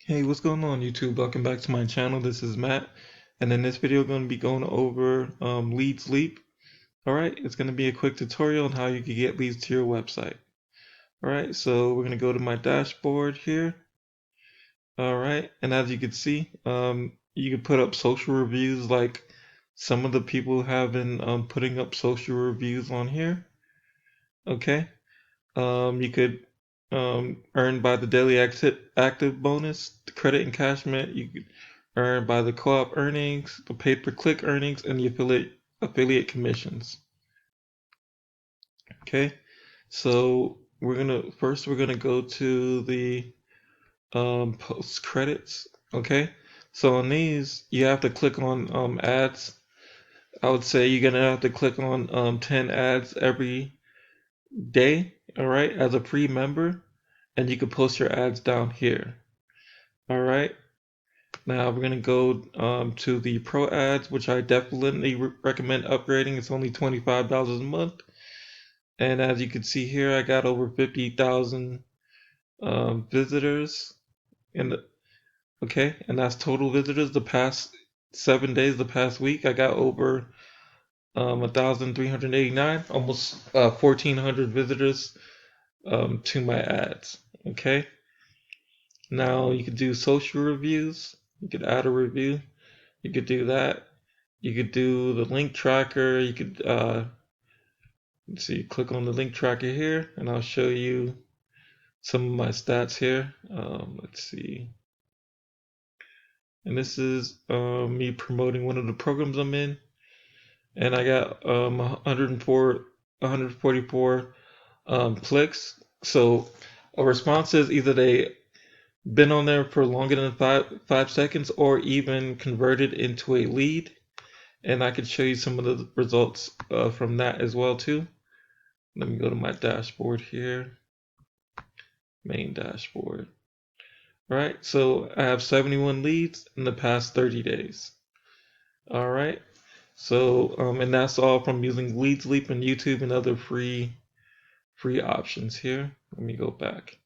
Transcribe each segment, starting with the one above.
Hey, what's going on YouTube? Welcome back to my channel. This is Matt, and in this video, I'm going to be going over Leadsleap. All right, it's going to be a quick tutorial on how you can get leads to your website. All right, so we're going to go to my dashboard here. All right, and as you can see, you can put up social reviews like some of the people have been putting up social reviews on here. Okay, you could earn by the daily active bonus, the credit encashment. You could earn by the co-op earnings, the pay-per-click earnings, and the affiliate commissions. Okay, so we're gonna go to the post credits. Okay, so on these you have to click on ads. I would say you're gonna have to click on 10 ads every day. All right, as a free member, and you can post your ads down here. All right. Now we're gonna go to the pro ads, which I definitely recommend upgrading. It's only $25 a month, and as you can see here, I got over 50,000 visitors. Okay, and that's total visitors. The past 7 days, the past week, I got over 1,389, almost 1,400 visitors to my ads. Okay. Now you could do social reviews. You could add a review. You could do that. You could do the link tracker. You could let's see, click on the link tracker here, and I'll show you some of my stats here. Let's see, and this is me promoting one of the programs I'm in, and I got 144 clicks. So a response is either they been on there for longer than five seconds, or even converted into a lead. And I could show you some of the results from that as well too. Let me go to my dashboard here, main dashboard. All right, so I have 71 leads in the past 30 days. All right, so and that's all from using Leadsleap and YouTube and other free options here. Let me go back.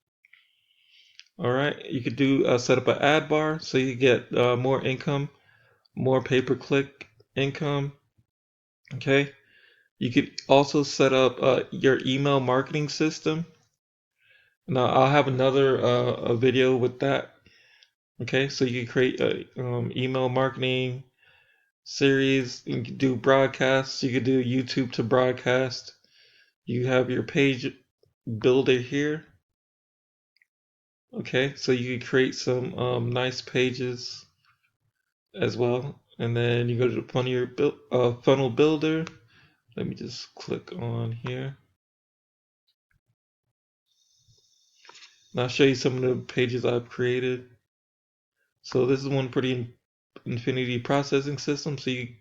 All right, you could do set up an ad bar so you get more income, more pay-per-click income. Okay, you could also set up your email marketing system. Now I'll have another a video with that. Okay, so you can create a email marketing series. You can do broadcasts. You could do YouTube to broadcast. You have your page builder here. Okay, so you can create some nice pages as well. And then you go to the funnel builder. Let me just click on here. And I'll show you some of the pages I've created. So this is one for the Infinity processing system. So you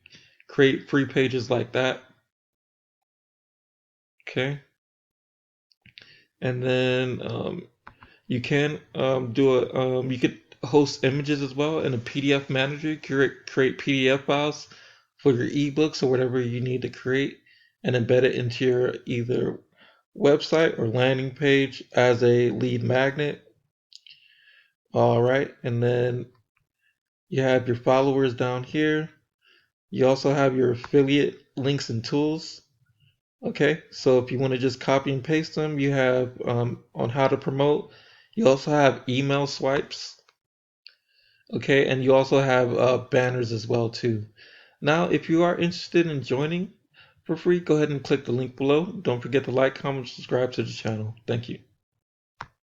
create free pages like that. Okay. And then you can you could host images as well in a PDF manager. Create PDF files for your ebooks or whatever you need to create, and embed it into your either website or landing page as a lead magnet. All right, and then you have your followers down here. You also have your affiliate links and tools. Okay, so if you want to just copy and paste them, you have on how to promote. You also have email swipes. Okay, and you also have banners as well too. Now, if you are interested in joining for free, go ahead and click the link below. Don't forget to like, comment, subscribe to the channel. Thank you.